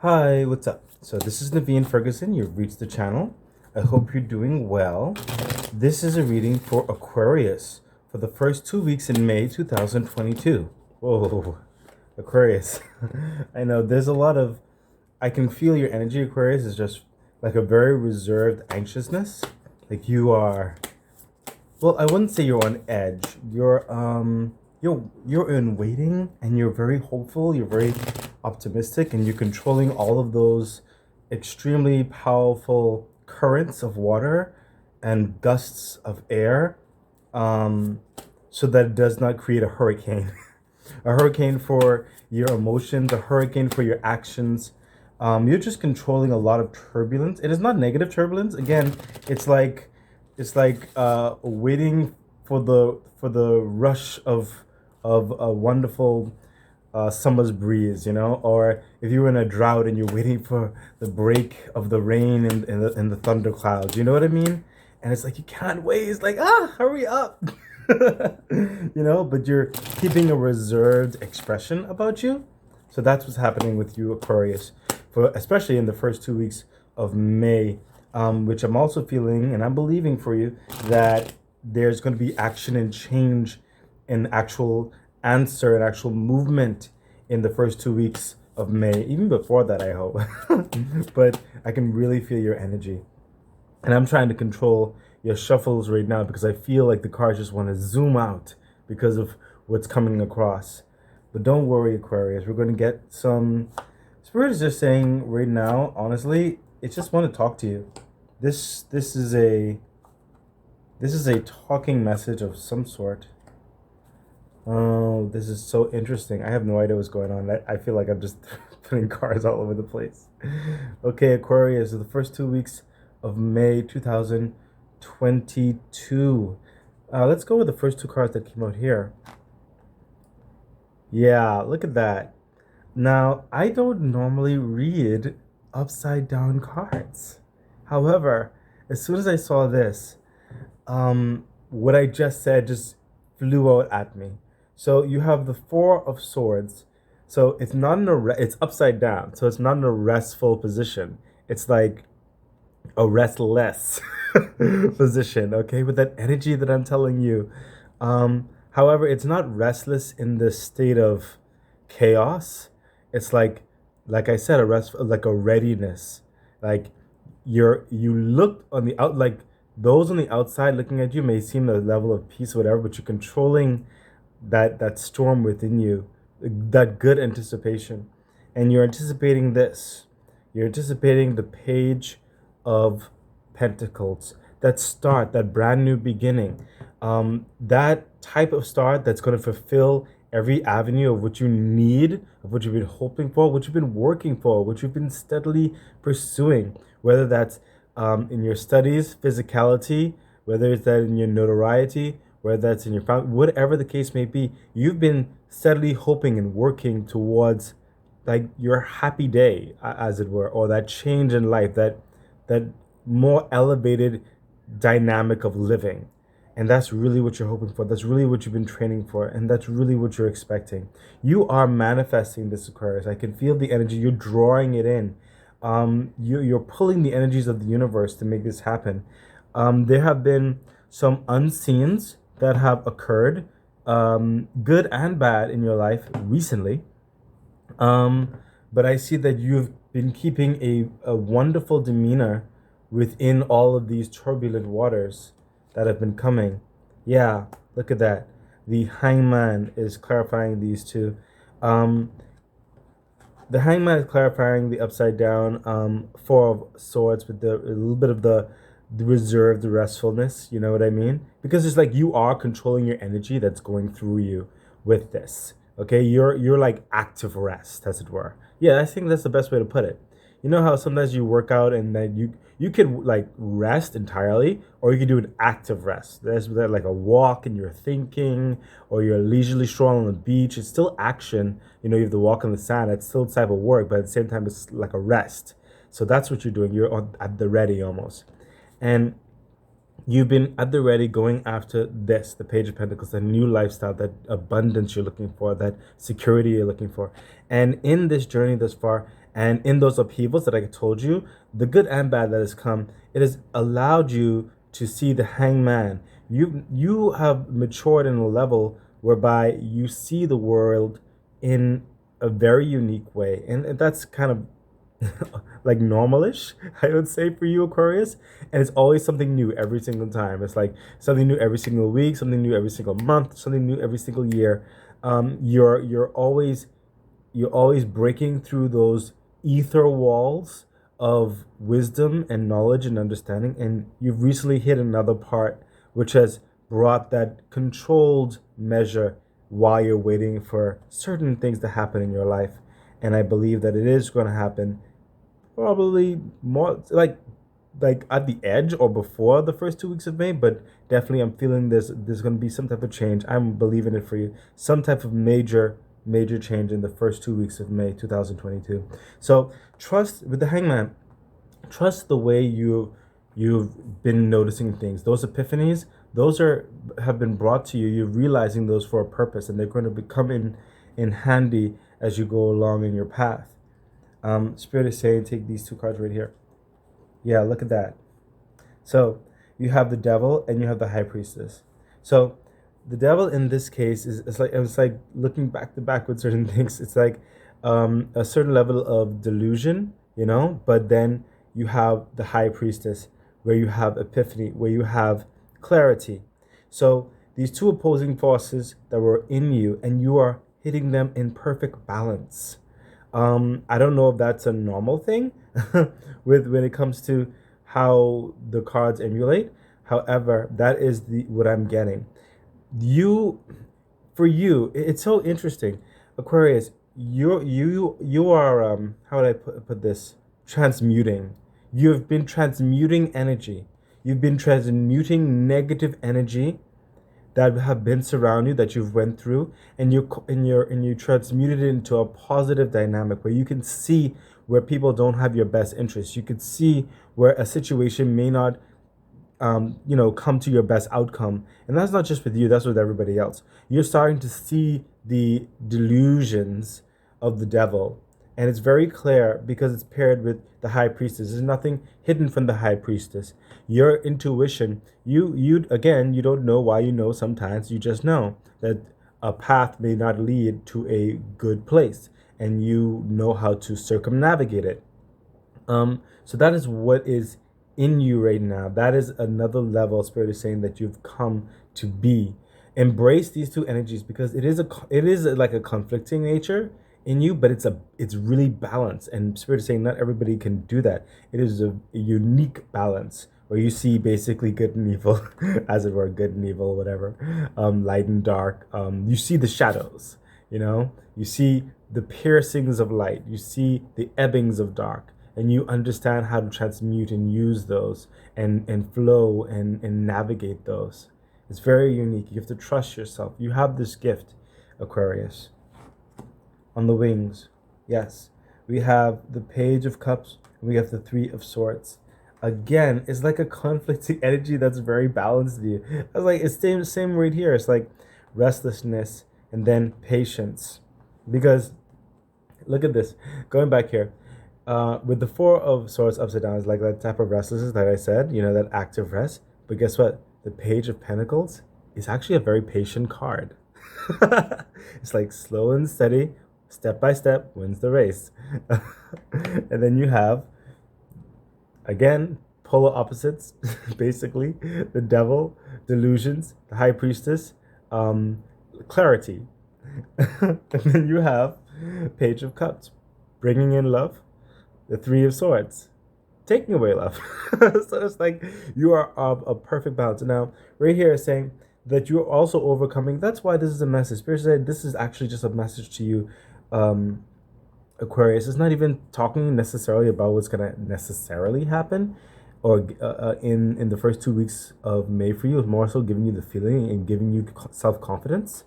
Hi, what's up? So this is Naveen Ferguson. You've reached the channel. I hope you're doing well. This is a reading for Aquarius for the first 2 weeks in May 2022. Whoa, Aquarius. I know there's a lot of, I can feel your energy, Aquarius, is just like a very reserved anxiousness. Like you are, well, I wouldn't say you're on edge. You're in waiting, and you're very hopeful. You're very optimistic, and you're controlling all of those extremely powerful currents of water and gusts of air, so that it does not create a hurricane. A hurricane for your emotions, a hurricane for your actions. You're just controlling a lot of turbulence. It is not negative turbulence. Again, it's like waiting for the rush of a wonderful summer's breeze, or if you're in a drought and you're waiting for the break of the rain and the thunder clouds, you know what I mean? And it's like you can't wait. It's like, hurry up. But you're keeping a reserved expression about you. So that's what's happening with you, Aquarius, for especially in the first 2 weeks of May, which I'm also feeling, and I'm believing for you that there's going to be action and change and actual answer and actual movement in the first 2 weeks of May, even before that, I hope. But I can really feel your energy. And I'm trying to control your shuffles right now because I feel like the cards just want to zoom out because of what's coming across. But don't worry, Aquarius. We're going to get some... Spirit is just saying right now, honestly, it just want to talk to you. This is a talking message of some sort. Oh, this is so interesting. I have no idea what's going on. I feel like I'm just putting cards all over the place. Okay, Aquarius, the first 2 weeks of May 2022. Let's go with the first two cards that came out here. Yeah, look at that. Now, I don't normally read upside down cards. However, as soon as I saw this, what I just said just flew out at me. So you have the Four of Swords. So it's not it's upside down. So it's not in a restful position. It's like a restless position, okay? With that energy that I'm telling you. However, it's not restless in the state of chaos. It's like I said, like a readiness. Like you look on the out, like those on the outside looking at you may seem a level of peace or whatever, but you're controlling that storm within you, that good anticipation. And you're anticipating this. You're anticipating the Page of Pentacles. That start, that brand new beginning. That type of start that's going to fulfill every avenue of what you need, of what you've been hoping for, what you've been working for, what you've been steadily pursuing, whether that's in your studies, physicality, whether it's that in your notoriety, whether that's in your family, whatever the case may be, you've been steadily hoping and working towards like your happy day, as it were, or that change in life, that more elevated dynamic of living. And that's really what you're hoping for. That's really what you've been training for. And that's really what you're expecting. You are manifesting this, Aquarius. I can feel the energy. You're drawing it in. You're pulling the energies of the universe to make this happen. There have been some unseens that have occurred, good and bad, in your life recently. But I see that you've been keeping a wonderful demeanor within all of these turbulent waters that have been coming. Yeah, look at that. The Hangman is clarifying these two. The Hangman is clarifying the upside down Four of Swords with a little bit of the reserved restfulness. You know what I mean? Because it's like you are controlling your energy that's going through you with this. Okay, you're like active rest, as it were. Yeah, I think that's the best way to put it. You know how sometimes you work out and then you could like rest entirely, or you could do an active rest. That's like a walk and you're thinking, or you're leisurely stroll on the beach. It's still action. You have to walk on the sand. It's still type of work, but at the same time, it's like a rest. So that's what you're doing. You're at the ready almost. And you've been at the ready going after this, the Page of Pentacles, the new lifestyle, that abundance you're looking for, that security you're looking for. And in this journey thus far, And in those upheavals that I told you, the good and bad that has come, it has allowed you to see the hangman. You have matured in a level whereby you see the world in a very unique way. And that's kind of like normalish, I would say, for you, Aquarius. And it's always something new every single time. It's like something new every single week, something new every single month, something new every single year. You're always breaking through those ether walls of wisdom and knowledge and understanding, and you've recently hit another part which has brought that controlled measure while you're waiting for certain things to happen in your life. And I believe that it is going to happen probably more like at the edge or before the first 2 weeks of May, but definitely I'm feeling there's going to be some type of change. I'm believing it for you. Some type of major change in the first 2 weeks of May 2022. So trust with the hangman. Trust the way you've been noticing things. Those epiphanies, those have been brought to you. You're realizing those for a purpose, and they're going to become in handy as you go along in your path. Spirit is saying, take these two cards right here. Yeah, look at that. So you have the devil and you have the high priestess. So the devil in this case is it's like looking back to back with certain things. It's like a certain level of delusion, but then you have the high priestess where you have epiphany, where you have clarity. So these two opposing forces that were in you, and you are hitting them in perfect balance. I don't know if that's a normal thing with when it comes to how the cards emulate. However, that is what I'm getting. You, for you, it's so interesting, Aquarius. You are how would I put this? Transmuting. You've been transmuting energy. You've been transmuting negative energy that have been surround you, that you've went through, and you transmuted it into a positive dynamic where you can see where people don't have your best interests. You could see where a situation may not come to your best outcome. And that's not just with you, that's with everybody else. You're starting to see the delusions of the devil. And it's very clear because it's paired with the high priestess. There's nothing hidden from the high priestess. Your intuition, you again, you don't know why you know sometimes. You just know that a path may not lead to a good place, and you know how to circumnavigate it. So that is what is in you right now. That is another level. Spirit is saying that you've come to be. Embrace these two energies because it is like a conflicting nature in you, but it's really balanced. And Spirit is saying not everybody can do that. It is a unique balance where you see basically good and evil, as it were, good and evil, whatever, light and dark. You see the shadows. You see the piercings of light. You see the ebbings of dark. And you understand how to transmute and use those and flow and navigate those. It's very unique. You have to trust yourself. You have this gift, Aquarius. On the wings, yes. We have the Page of Cups, and we have the Three of Swords. Again, it's like a conflicting energy that's very balanced to you. I was like, it's same right here. It's like restlessness and then patience. Because, look at this. Going back here. With the Four of Swords upside down is like that type of restlessness that I said, that active rest. But guess what? The Page of Pentacles is actually a very patient card. It's like slow and steady, step by step, wins the race. And then you have, again, polar opposites, basically. The devil, delusions, the high priestess, clarity. And then you have Page of Cups, bringing in love. The Three of Swords, taking away love. So it's like you are of a perfect balance. Now, right here is saying that you're also overcoming. That's why this is a message. Spirit said this is actually just a message to you, Aquarius. It's not even talking necessarily about what's going to necessarily happen or in the first 2 weeks of May for you. It's more so giving you the feeling and giving you self-confidence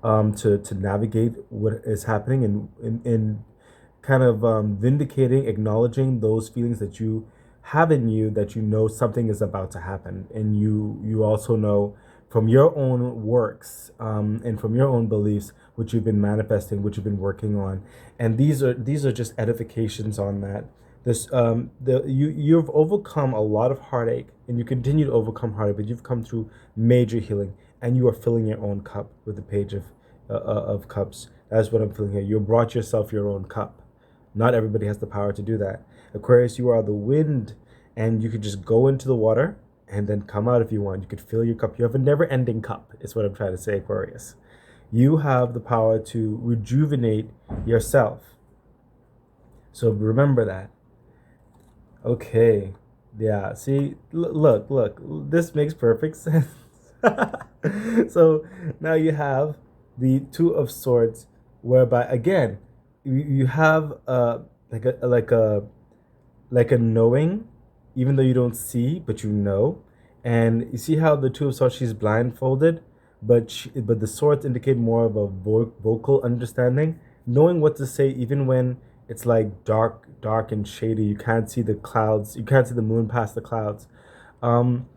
to navigate what is happening and kind of vindicating, acknowledging those feelings that you have in you, that something is about to happen. And you also know from your own works and from your own beliefs what you've been manifesting, what you've been working on. And these are just edifications on that. You've overcome a lot of heartache, and you continue to overcome heartache, but you've come through major healing, and you are filling your own cup with the page of cups. That's what I'm feeling here. You brought yourself your own cup. Not everybody has the power to do that. Aquarius, you are the wind, and you could just go into the water and then come out if you want. You could fill your cup. You have a never-ending cup, is what I'm trying to say, Aquarius. You have the power to rejuvenate yourself. So remember that. Okay. Yeah, see, look, this makes perfect sense. So now you have the Two of Swords, whereby again, you have like a knowing, even though you don't see, but you know. And you see how the Two of Swords, she's blindfolded, but the swords indicate more of a vocal understanding, knowing what to say even when it's like dark and shady. You can't see the clouds. You can't see the moon past the clouds. Um,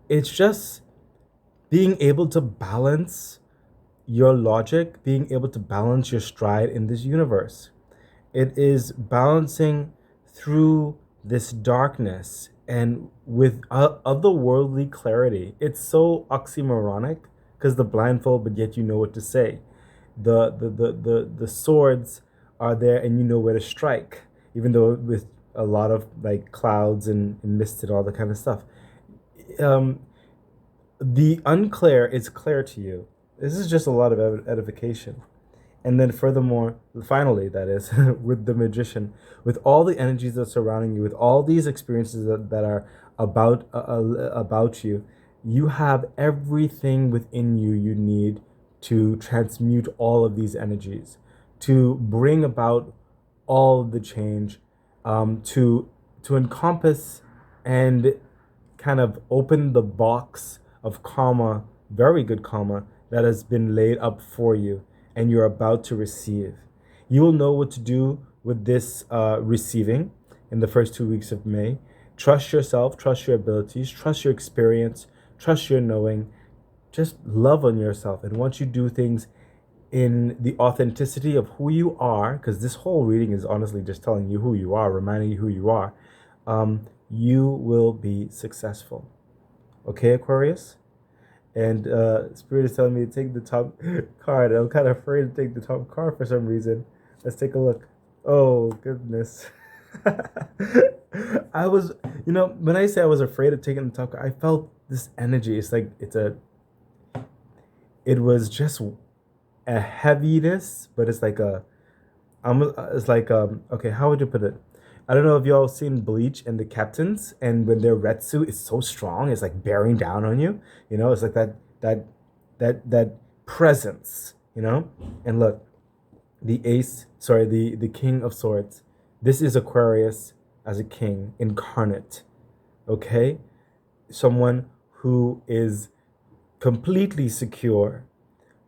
it's just being able to balance your logic, being able to balance your stride in this universe. It is balancing through this darkness and with otherworldly clarity. It's so oxymoronic because the blindfold, but yet you know what to say. The swords are there and you know where to strike, even though with a lot of like clouds and mist and all that kind of stuff. Um, the unclear is clear to you. This is just a lot of edification. And then furthermore, finally, that is, with the magician, with all the energies that are surrounding you, with all these experiences that are about you, you have everything within you you need to transmute all of these energies, to bring about all of the change, to encompass and kind of open the box of karma, very good karma, that has been laid up for you and you're about to receive. You will know what to do with this receiving in the first 2 weeks of May. Trust yourself, trust your abilities, trust your experience, trust your knowing. Just love on yourself. And once you do things in the authenticity of who you are, because this whole reading is honestly just telling you who you are, reminding you who you are, you will be successful. Okay, Aquarius? And Spirit is telling me to take the top card. I'm kind of afraid to take the top card for some reason. Let's take a look. Oh, goodness. I was, when I say I was afraid of taking the top card, I felt this energy. It's like, it was just a heaviness, but it's like okay, how would you put it? I don't know if y'all seen Bleach and the captains, and when their red suit is so strong, it's like bearing down on you. It's like that presence. And look, the King of Swords. This is Aquarius as a king incarnate. Okay, someone who is completely secure,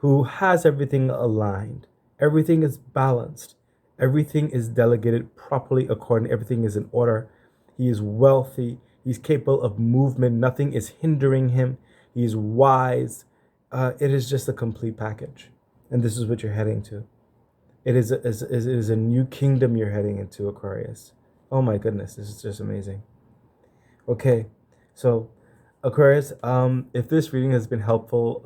who has everything aligned, everything is balanced. Everything is delegated properly according. Everything is in order. He is wealthy. He's capable of movement. Nothing is hindering him. He's wise. It is just a complete package. And this is what you're heading to. It is a new kingdom you're heading into, Aquarius. Oh my goodness, this is just amazing. Okay, so Aquarius, if this reading has been helpful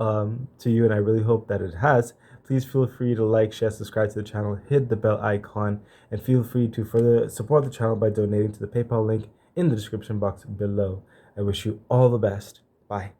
to you, and I really hope that it has, please feel free to like, share, subscribe to the channel, hit the bell icon, and feel free to further support the channel by donating to the PayPal link in the description box below. I wish you all the best. Bye.